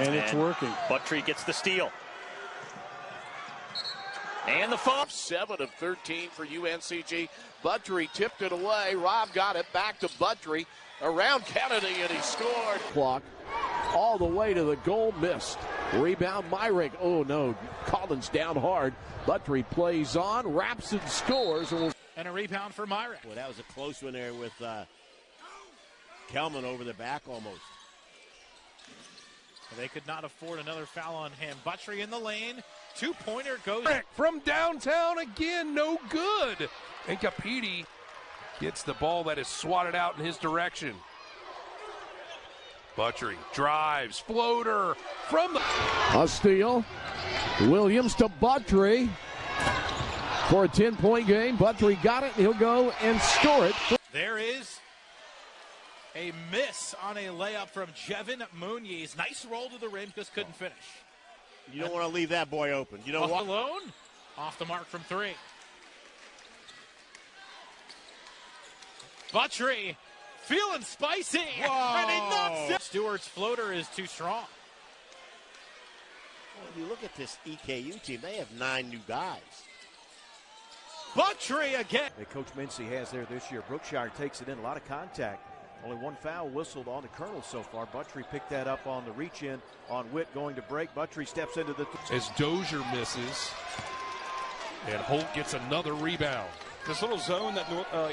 And it's working. Buttry gets the steal. And the fall. 7 of 13 for UNCG. Buttry tipped it away. Rob got it back to Buttry. Around Kennedy, and he scored. Clock all the way to the goal, missed. Rebound, Myrick. Oh, no. Collins down hard. Buttry plays on, wraps and scores. And a rebound for Myrick. Well, that was a close one there with Kelman over the back almost. They could not afford another foul on him. Buttry in the lane. Two-pointer goes. From downtown again, no good. And Capiti gets the ball that is swatted out in his direction. Buttry drives, floater from the... A steal. Williams to Buttry for a 10-point game. Buttry got it, and he'll go and score it. There is a miss on a layup from Jevin Muniz. Nice roll to the rim, just couldn't finish. You don't want to leave that boy open. You know what? Alone, off the mark from 3. Buttry feeling spicy. Whoa. And he knocks it. Stewart's floater is too strong. Well, if you look at this EKU team, they have 9 new guys. Buttry again. That Coach Mincy has there this year. Brookshire takes it in, a lot of contact. Only one foul whistled on the Colonels so far. Buttry picked that up on the reach-in on Witt going to break. Buttry steps into the... As Dozier misses, and Holt gets another rebound. This little zone that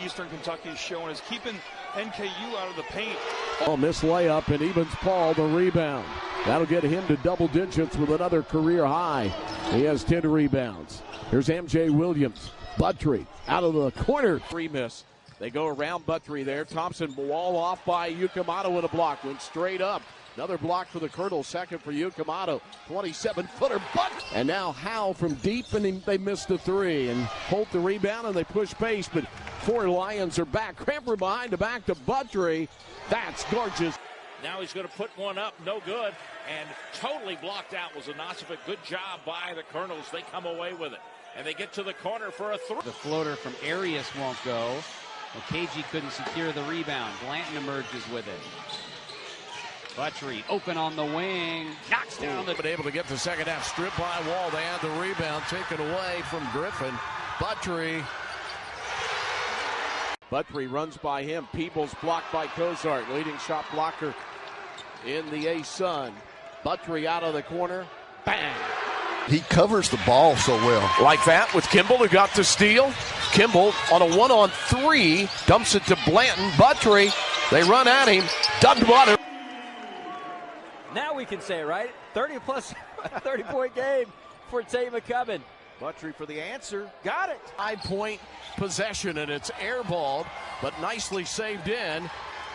Eastern Kentucky is showing is keeping NKU out of the paint. Oh, missed layup, and Evans Paul the rebound. That'll get him to double digits with another career high. He has 10 rebounds. Here's MJ Williams. Buttry out of the corner. 3 miss. They go around Buttry there. Thompson wall off by Yukimato with a block. Went straight up. Another block for the Colonels. Second for Yukimato. 27-footer. And now Howe from deep, and they missed the 3. And Holt the rebound, and they push pace. But 4 Lions are back. Cramper behind the back to Buttry. That's gorgeous. Now he's going to put one up. No good. And totally blocked out was Anacevic. Good job by the Colonels. They come away with it. And they get to the corner for a 3. The floater from Arias won't go. KG couldn't secure the rebound. Blanton emerges with it. Buttry open on the wing. Knocks down the... But able to get the second half strip by Wall. They had the rebound taken away from Griffin. Buttry runs by him. Peebles blocked by Cozart. Leading shot blocker in the A-Sun. Buttry out of the corner. Bang! He covers the ball so well. Like that with Kimball, who got the steal. Kimball on a 1-on-3. Dumps it to Blanton. Buttry. They run at him. Doesn't water. Now we can say it, right? 30-plus, 30-point game for Tate McCubbin. Buttry for the answer. Got it. 5-point possession, and it's airballed, but nicely saved in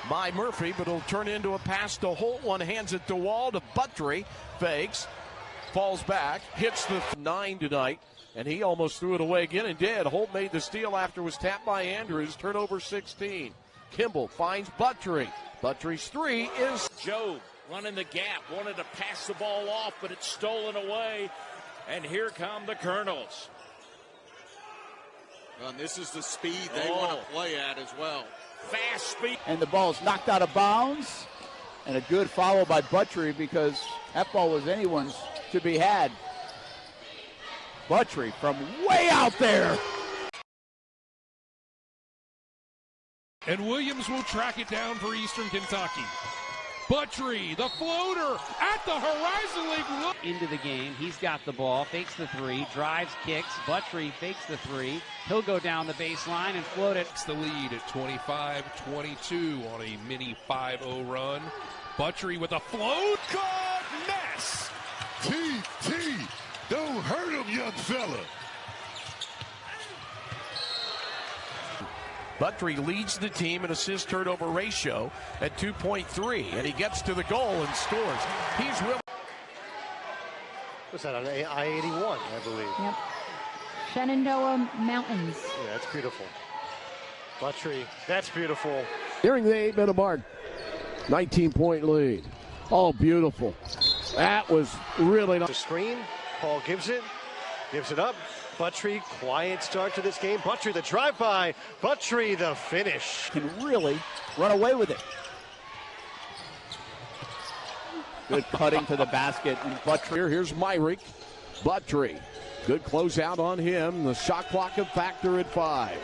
by Murphy, but it'll turn into a pass to Holt. One hands it to Wall to Buttry. Fakes. Falls back. Hits the 9 tonight, and he almost threw it away again and did. Holt made the steal after it was tapped by Andrews. Turnover 16. Kimball finds Buttry. Buttrey's 3 is... Joe running the gap. Wanted to pass the ball off, but it's stolen away. And here come the Colonels. And this is the speed they want to play at as well. Fast speed. And the ball's knocked out of bounds. And a good follow by Buttry because that ball was anyone's to be had. Buttry from way out there. And Williams will track it down for Eastern Kentucky. Buttry, the floater at the Horizon League. Look. Into the game. He's got the ball. Fakes the 3. Drives, kicks. Buttry fakes the 3. He'll go down the baseline and float it. It's the lead at 25-22 on a mini 5-0 run. Buttry with a float. Good mess. T. Don't hurt him, young fella. Buttry leads the team in assist turnover ratio at 2.3, and he gets to the goal and scores. He's really... What's that, on I-81, I believe? Yep. Shenandoah Mountains. Yeah, that's beautiful. Buttry, that's beautiful. Nearing the 8-minute mark, 19-point lead. Oh, beautiful. That was really nice. The screen, Paul gives it up. Buttry, quiet start to this game. Buttry, the drive-by. Buttry, the finish. Can really run away with it. Good cutting to the basket. And Buttry. Here's Myrick. Buttry. Good closeout on him. The shot clock a factor at 5.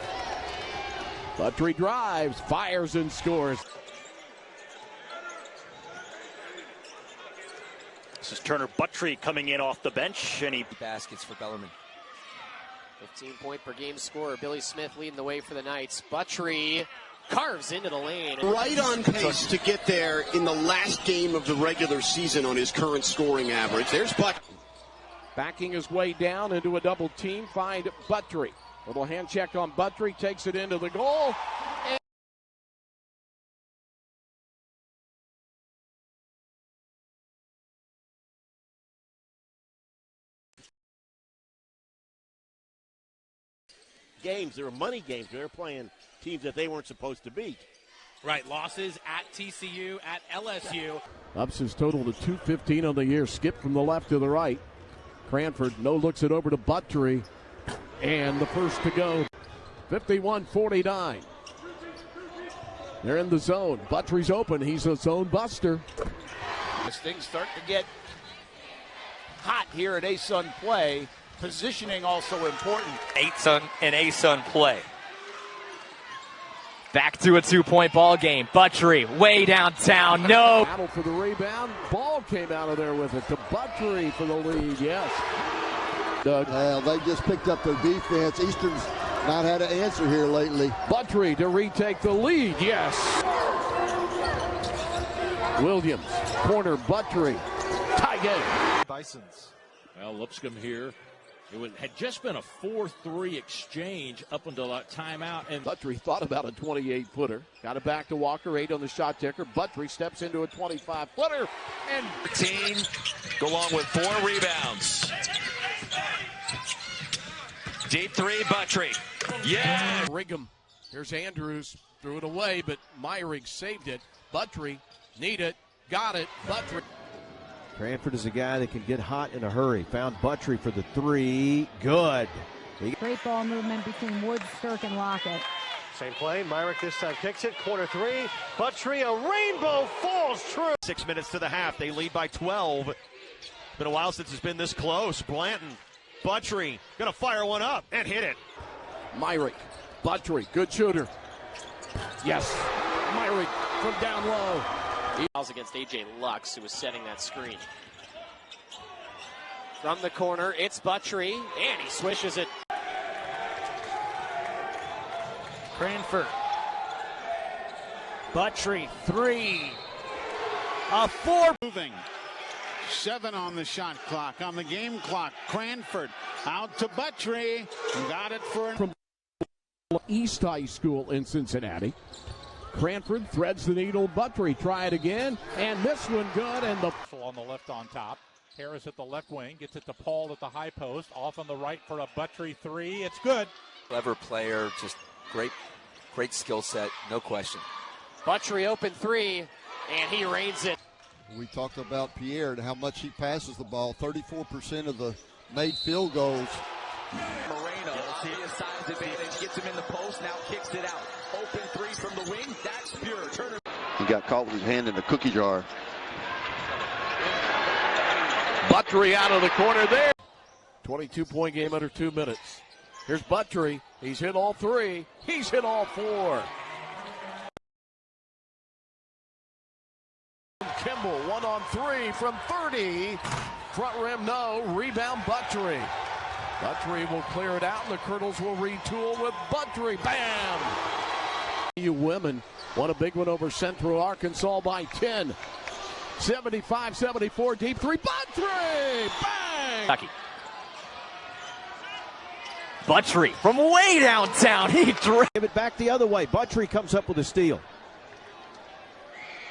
Buttry drives, fires, and scores. This is Turner Buttry coming in off the bench, and he baskets for Bellarmine. 15-point per game scorer. Billy Smith leading the way for the Knights. Buttry carves into the lane. Right on pace to get there in the last game of the regular season on his current scoring average. There's Buttry. Backing his way down into a double team, find Buttry. Little hand check on Buttry, takes it into the goal. And games, they were money games. They were playing teams that they weren't supposed to beat. Right, losses at TCU, at LSU. ups his total to 215 on the year. Skip from the left to the right. Cranford no looks it over to Buttry. And the first to go. 51-49. They're in the zone. Buttry's open. He's a zone buster. As things start to get hot here at ASUN play, positioning also important. ASUN and ASUN play. Back to a 2-point ball game. Buttry way downtown. No. Battle for the rebound. Ball came out of there with it to Buttry for the lead. Yes. Doug. Well, they just picked up their defense. Eastern's not had an answer here lately. Buttry to retake the lead. Yes. Williams. Corner. Buttry. Tie game. Bisons. Well, Lipscomb here. It had just been a 4-3 exchange up until that timeout. And Buttry thought about a 28-footer. Got it back to Walker. 8 on the shot ticker. Buttry steps into a 25-footer. And team go along with 4 rebounds. Deep 3, Buttry. Yeah. Righam. Here's Andrews. Threw it away, but Myrick saved it. Buttry. Need it. Got it. Buttry. Cranford is a guy that can get hot in a hurry. Found Buttry for the 3. Good. Great ball movement between Woods, Stirk, and Lockett. Same play. Myrick this time kicks it. Corner 3. Buttry, a rainbow falls true. 6 minutes to the half. They lead by 12. Been a while since it's been this close. Blanton. Buttry going to fire one up and hit it. Myrick. Buttry. Good shooter. Yes. Myrick from down low. Against A.J. Lux, who was setting that screen. From the corner, it's Buttry, and he swishes it. Cranford. Buttry, 3. A 4. Moving. 7 on the shot clock, on the game clock. Cranford out to Buttry. Got it for from East High School in Cincinnati. Cranford threads the needle. Buttry try it again, and this one good. And the on the left on top. Harris at the left wing gets it to Paul at the high post. Off on the right for a Buttry 3. It's good. Clever player, just great skill set, no question. Buttry open 3, and he rains it. We talked about Pierre and how much he passes the ball. 34% of the made field goals. Moreno, see his size advantage, gets him in the post, now kicks it out. Open 3 from the wing, that's pure. Turner. He got caught with his hand in the cookie jar. Buttry out of the corner there. 22-point game under 2 minutes. Here's Buttry. He's hit all 3. He's hit all 4. Kimball, 1 on 3 from 30. Front rim, no. Rebound, Buttry. Buttry will clear it out, and the Colonels will retool with Buttry. Bam! You women won a big one over Central Arkansas by 10. 75-74, deep 3. Buttry! Bang! Buttry from way downtown. He Give it back the other way. Buttry comes up with a steal.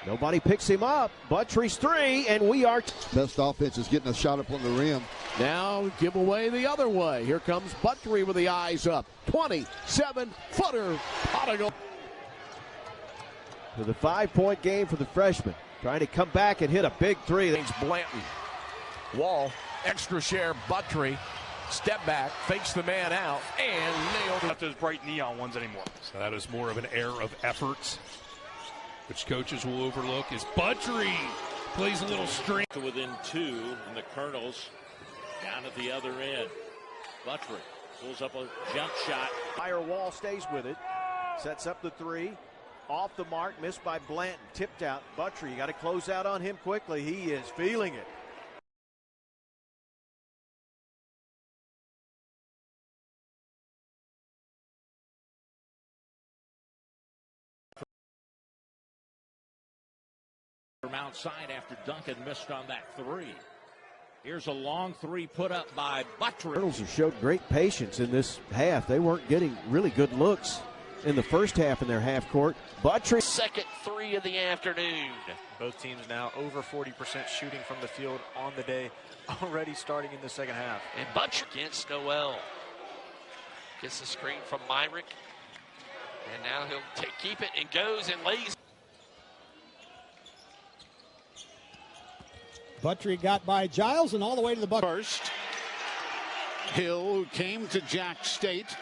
Nobody picks him up. Buttry's 3, and we are. Best offense is getting a shot up on the rim. Now give away the other way. Here comes Buttry with the eyes up. 27-footer. Pot to the 5-point game for the freshman. Trying to come back and hit a big 3. Thanks Blanton. Wall. Extra share. Buttry. Step back. Fakes the man out. And nailed it. Not those bright neon ones anymore. So that is more of an air of effort, which coaches will overlook. Is Buttry plays a little string. Within 2, and the Colonels down at the other end. Buttry pulls up a jump shot. Wall stays with it. Sets up the 3. Off the mark, missed by Blanton. Tipped out. Buttry, you got to close out on him quickly. He is feeling it. From outside after Duncan missed on that 3. Here's a long 3 put up by Buttry. Colonels have showed great patience in this half. They weren't getting really good looks in the first half in their half court. Buttry. Second 3 of the afternoon. Both teams now over 40% shooting from the field on the day, already starting in the second half. And Buttry against Noel. Gets the screen from Myrick. And now he'll keep it and goes and lays. Buttry got by Giles and all the way to the bucket. First, Hill, who came to Jack State.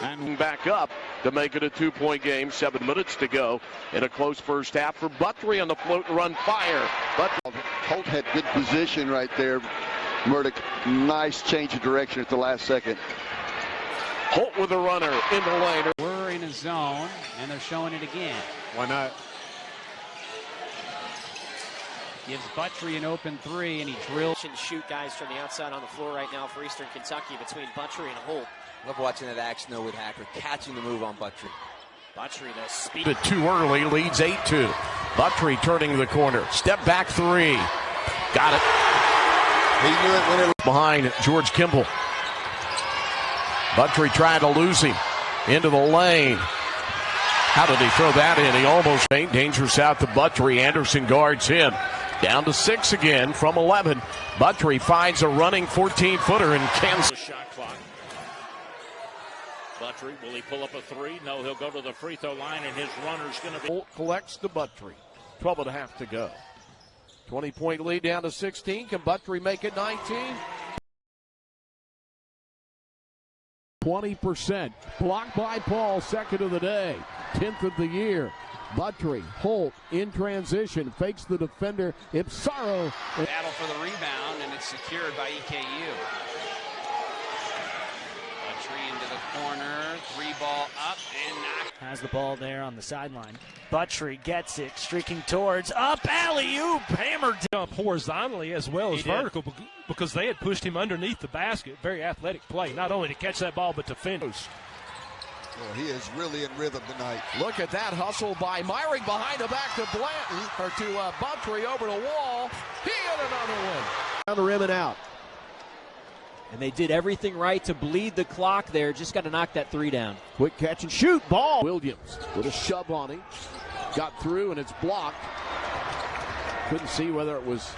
And back up to make it a 2-point game. 7 minutes to go in a close first half for Buttry on the float and run fire. But Holt had good position right there. Murdoch, nice change of direction at the last second. Holt with a runner in the lane. We're in a zone, and they're showing it again. Why not? Gives Buttry an open 3, and he drills. And shoot guys from the outside on the floor right now for Eastern Kentucky between Buttry and Holt. Love watching that action though with Hacker catching the move on Buttry. Buttry, the speed. Too early, leads 8-2. Buttry turning the corner. Step back 3. Got it. He knew it when it was behind George Kimball. Buttry trying to lose him into the lane. How did he throw that in? He almost made dangerous out to Buttry. Anderson guards him. Down to 6 again from 11. Buttry finds a running 14-footer in Kansas. Shot clock. Buttry, will he pull up a 3? No, he'll go to the free throw line, and his runner's going to be. Holt collects to Buttry. 12.5 to go. 20-point lead down to 16. Can Buttry make it 19? 20%. Blocked by Paul, second of the day. 10th of the year. Buttry, Holt in transition, fakes the defender, Ipsaro. Battle for the rebound, and it's secured by EKU. Buttry into the corner, 3-ball up and knocked. Has the ball there on the sideline. Buttry gets it, streaking towards up, alley-oop, hammered. Jump horizontally as well as vertical because they had pushed him underneath the basket. Very athletic play, not only to catch that ball but to finish. Well, he is really in rhythm tonight. Look at that hustle by Myrick behind the back to Blanton, or to Buttry over the wall. He hit another one. Down the rim and out. And they did everything right to bleed the clock there. Just got to knock that 3 down. Quick catch and shoot. Ball. Williams with a shove on him. Got through and it's blocked. Couldn't see whether it was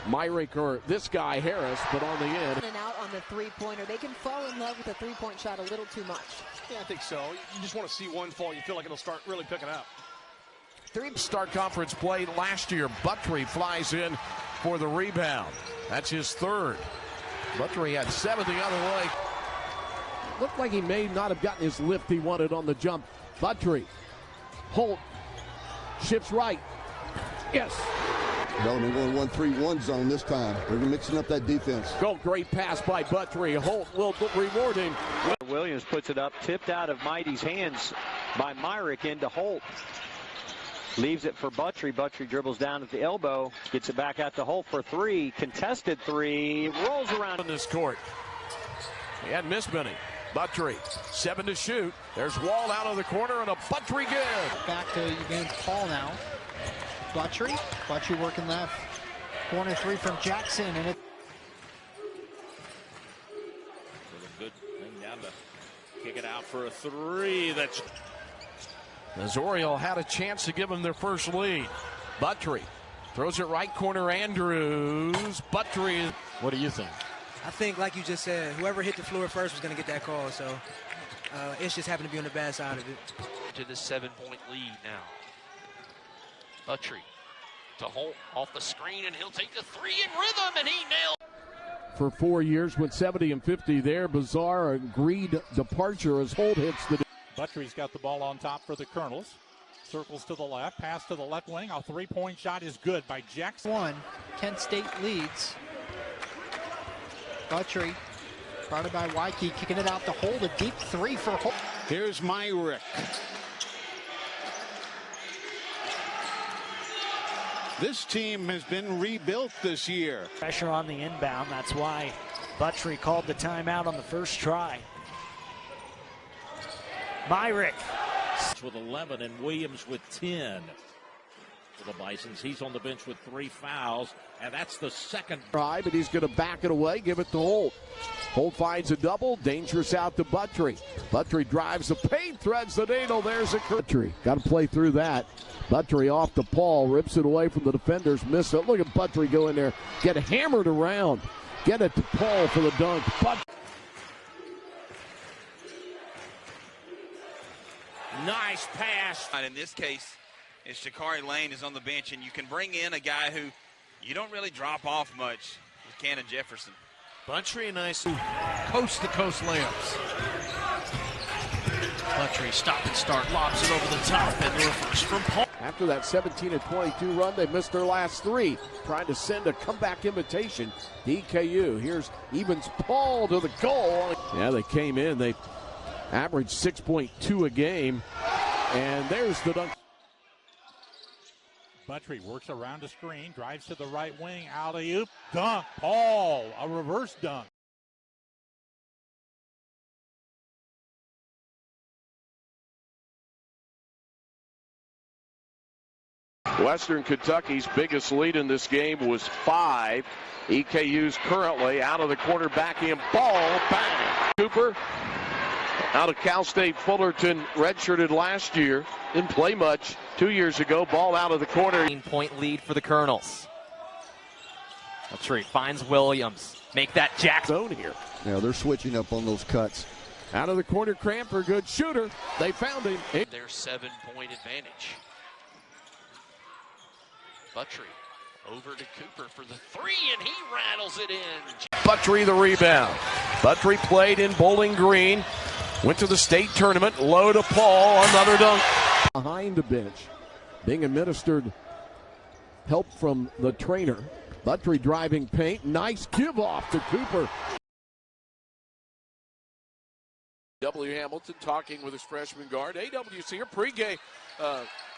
Myrick or this guy Harris, but on the end. And out on the 3-pointer. They can fall in love with a 3-point shot a little too much. Yeah, I think so. You just want to see one fall. You feel like it'll start really picking up. Start conference play last year. Buttry flies in for the rebound. That's his 3rd. Buttry had 7 the other way. Looked like he may not have gotten his lift he wanted on the jump. Buttry. Holt shifts right. Yes. Well, they're going 1-3-1 zone this time. They're mixing up that defense. Great pass by Buttry. Holt will reward him. Williams puts it up, tipped out of Mighty's hands by Myrick into Holt. Leaves it for Buttry. Buttry dribbles down at the elbow, gets it back out to Holt for 3. Contested 3. Rolls around in this court. He hadn't missed many. Buttry, 7 to shoot. There's Wall out of the corner and a Buttry good. Back to against Paul now. Buttry working that corner 3 from Jackson, and it. Good thing down to kick it out for a 3. That's. Azorio had a chance to give him their first lead. Buttry throws it right corner. Andrews. Buttry. What do you think? I think, like you just said, whoever hit the floor first was going to get that call. So it's just happened to be on the bad side of it. To the 7-point lead now. Buttry to Holt off the screen, and he'll take the 3 in rhythm, and he nailed. For 4 years, went 70 and 50 there. Bizarre agreed departure as Holt hits the. Buttry's got the ball on top for the Colonels. Circles to the left, pass to the left wing. A three-point shot is good by Jackson. Kent State leads. Buttry, guarded by Waikiki, kicking it out to Holt. A deep three for Holt. Here's Myrick. This team has been rebuilt this year. Pressure on the inbound. That's why Buttry called the timeout on the first try. Myrick with 11 and Williams with 10 for the Bisons. He's on the bench with 3 fouls, and that's the second try, but he's going to back it away, give it to Holt. Holt finds a double, dangerous out to Buttry. Buttry drives the paint, threads the needle. There's a Buttry. Got to play through that. Buttry off to Paul, rips it away from the defenders, miss it. Look at Buttry go in there, get hammered around, get it to Paul for the dunk. Nice pass. In this case, it's Shakari Lane is on the bench, and you can bring in a guy who you don't really drop off much with Cannon Jefferson. Buttry, a nice coast-to-coast layups. Buttry, stop and start, lobs it over the top, and the reverse from Paul. After that 17-22 run, they missed their last 3, trying to send a comeback invitation to EKU. Here's Evans Paul to the goal. Yeah, they came in. They averaged 6.2 a game, and there's the dunk. Buttry works around the screen, drives to the right wing, alley-oop, dunk, Paul, a reverse dunk. Western Kentucky's biggest lead in this game was 5. EKU's currently out of the corner, backhand ball, bang. Cooper out of Cal State Fullerton, redshirted last year, didn't play much 2 years ago. Ball out of the corner. 18-point lead for the Colonels. That's right. Finds Williams. Make that Jackson zone here. Yeah, they're switching up on those cuts. Out of the corner, Cramper, good shooter. They found him. Their 7-point advantage. Buttry over to Cooper for the 3, and he rattles it in. Buttry the rebound. Buttry played in Bowling Green. Went to the state tournament. Low to Paul. Another dunk. Behind the bench. Being administered help from the trainer. Buttry driving paint. Nice give off to Cooper. W. Hamilton talking with his freshman guard. AWC here pregame.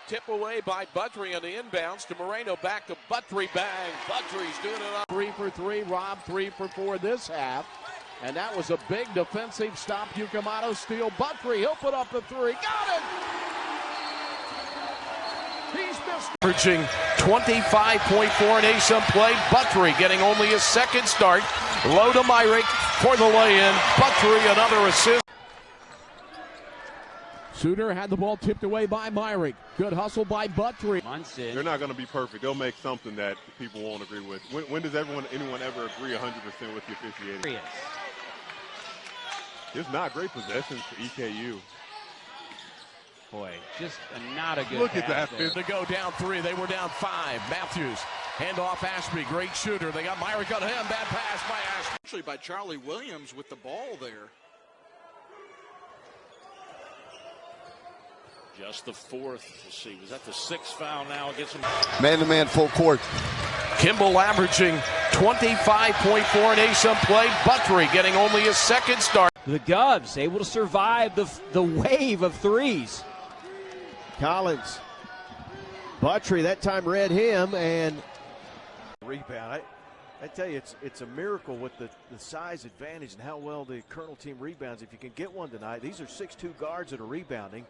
Tip away by Buttry on the inbounds to Moreno. Back to Buttry. Bang. Butry's doing it up. 3 for 3. Rob 3 for 4 this half. And that was a big defensive stop. Yukamado steal. Buttry, he'll put up the 3. Got it! He's missed. Averaging 25.4 in ASUN play. Buttry getting only his second start. Low to Myrick for the lay-in. Buttry, another assist. Suter had the ball tipped away by Myrick. Good hustle by Buttry. They're not going to be perfect. They'll make something that people won't agree with. When does anyone ever agree 100% with the officiating? It's not great possessions for EKU. Boy, just not a good Look at that. there. To go down 3. They were down 5. Matthews. Hand off Ashby. Great shooter. They got Myrick on him. Bad pass by Ashby. Actually by Charlie Williams with the ball there. Just the 4th. Let's see, was that the 6th foul now against him? Man-to-man full court. Kimball averaging 25.4 in ASUN play. Buttry getting only his second start. The Govs able to survive the wave of threes. Collins. Buttry that time read him and rebound. I tell you, it's a miracle with the size advantage and how well the Colonel team rebounds. If you can get one tonight, these are 6'2" guards that are rebounding.